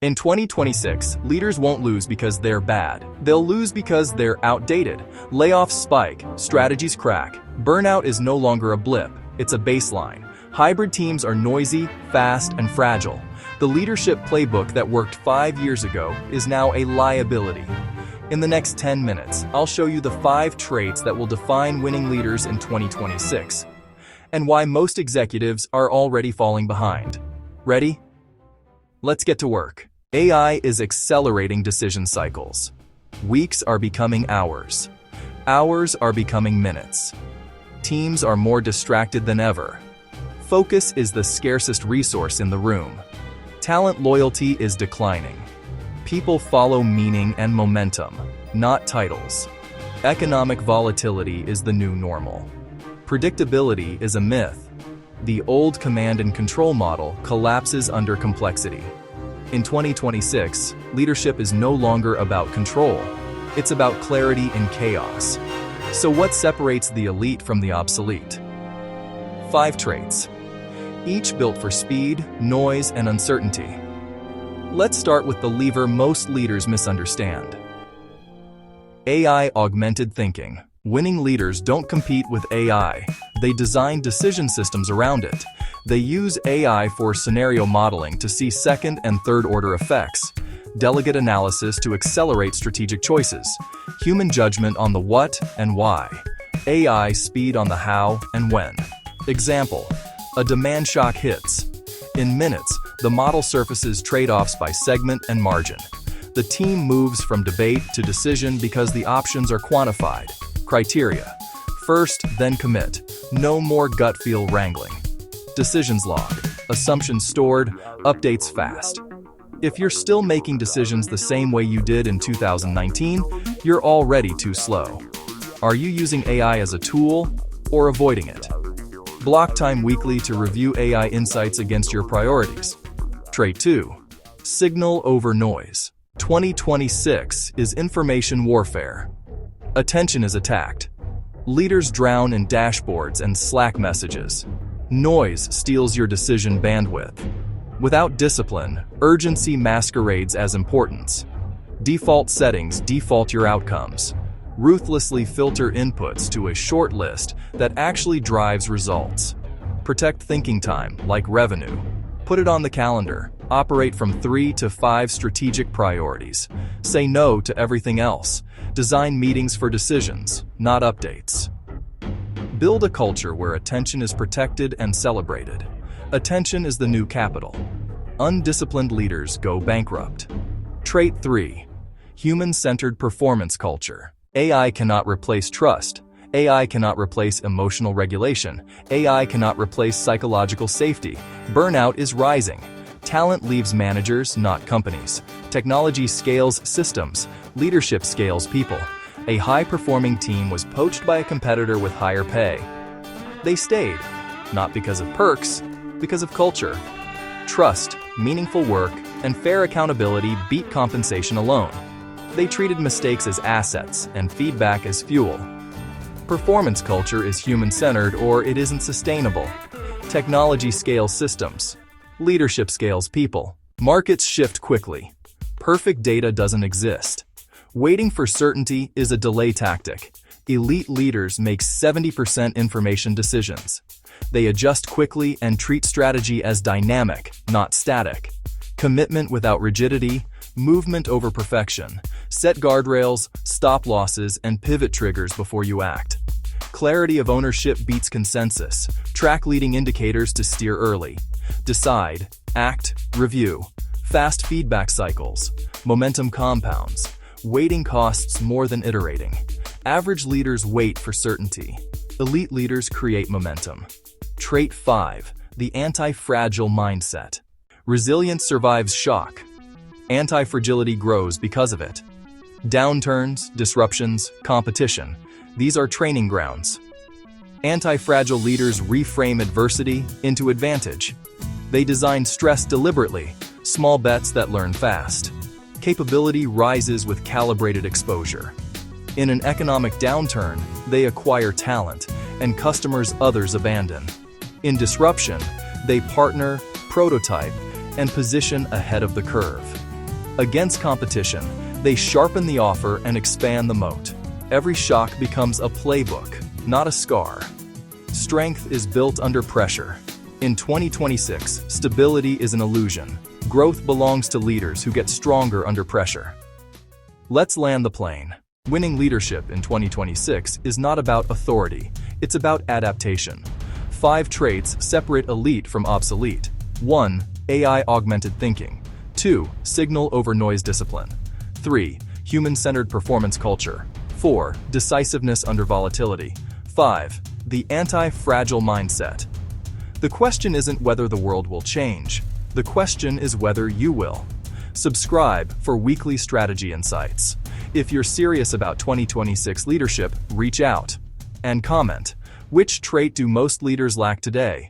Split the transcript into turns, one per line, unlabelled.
In 2026, leaders won't lose because they're bad. They'll lose because they're outdated. Layoffs spike, strategies crack. Burnout is no longer a blip, it's a baseline. Hybrid teams are noisy, fast, and fragile. The leadership playbook that worked 5 years ago is now a liability. In the next 10 minutes, I'll show you the 5 traits that will define winning leaders in 2026, and why most executives are already falling behind. Ready? Let's get to work. AI is accelerating decision cycles. Weeks are becoming hours. Hours are becoming minutes. Teams are more distracted than ever. Focus is the scarcest resource in the room. Talent loyalty is declining. People follow meaning and momentum, not titles. Economic volatility is the new normal. Predictability is a myth. The old command and control model collapses under complexity. In 2026, leadership is no longer about control. It's about clarity in chaos. So what separates the elite from the obsolete? 5 traits, each built for speed, noise, and uncertainty. Let's start with the lever most leaders misunderstand. AI-augmented thinking. Winning leaders don't compete with AI. They design decision systems around it. They use AI for scenario modeling to see second and third order effects, delegate analysis to accelerate strategic choices, human judgment on the what and why, AI speed on the how and when. Example, a demand shock hits. In minutes, the model surfaces trade-offs by segment and margin. The team moves from debate to decision because the options are quantified. Criteria: first, then commit. No more gut feel wrangling. Decisions log. Assumptions stored. Updates fast. If you're still making decisions the same way you did in 2019, you're already too slow. Are you using AI as a tool or avoiding it? Block time weekly to review AI insights against your priorities. Trait 2. Signal over noise. 2026 is information warfare. Attention is attacked. Leaders drown in dashboards and Slack messages. Noise steals your decision bandwidth. Without discipline, urgency masquerades as importance. Default settings default your outcomes. Ruthlessly filter inputs to a short list that actually drives results. Protect thinking time like revenue. Put it on the calendar. Operate from 3 to 5 strategic priorities. Say no to everything else. Design meetings for decisions, not updates. Build a culture where attention is protected and celebrated. Attention is the new capital. Undisciplined leaders go bankrupt. Trait 3. Human-centered performance culture. AI cannot replace trust. AI cannot replace emotional regulation. AI cannot replace psychological safety. Burnout is rising. Talent leaves managers, not companies. Technology scales systems. Leadership scales people. A high-performing team was poached by a competitor with higher pay. They stayed, not because of perks, because of culture. Trust, meaningful work, and fair accountability beat compensation alone. They treated mistakes as assets and feedback as fuel. Performance culture is human-centered or it isn't sustainable. Technology scales systems. Leadership scales people. Markets shift quickly. Perfect data doesn't exist. Waiting for certainty is a delay tactic. Elite leaders make 70% information decisions. They adjust quickly and treat strategy as dynamic, not static. Commitment without rigidity, movement over perfection. Set guardrails, stop losses, and pivot triggers before you act. Clarity of ownership beats consensus. Track leading indicators to steer early. Decide, act, review. Fast feedback cycles. Momentum compounds. Waiting costs more than iterating. Average leaders wait for certainty. Elite leaders create momentum. Trait 5. The anti-fragile mindset. Resilience survives shock. Anti-fragility grows because of it. Downturns, disruptions, competition. These are training grounds. Anti-fragile leaders reframe adversity into advantage. They design stress deliberately, small bets that learn fast. Capability rises with calibrated exposure. In an economic downturn, they acquire talent, and customers others abandon. In disruption, they partner, prototype, and position ahead of the curve. Against competition, they sharpen the offer and expand the moat. Every shock becomes a playbook, not a scar. Strength is built under pressure. In 2026, stability is an illusion. Growth belongs to leaders who get stronger under pressure. Let's land the plane. Winning leadership in 2026 is not about authority, it's about adaptation. 5 traits separate elite from obsolete. 1. AI-augmented thinking. 2. Signal over noise discipline. 3. Human-centered performance culture. 4. Decisiveness under volatility. 5. The anti-fragile mindset. The question isn't whether the world will change. The question is whether you will. Subscribe for weekly strategy insights. If you're serious about 2026 leadership, reach out and comment. Which trait do most leaders lack today?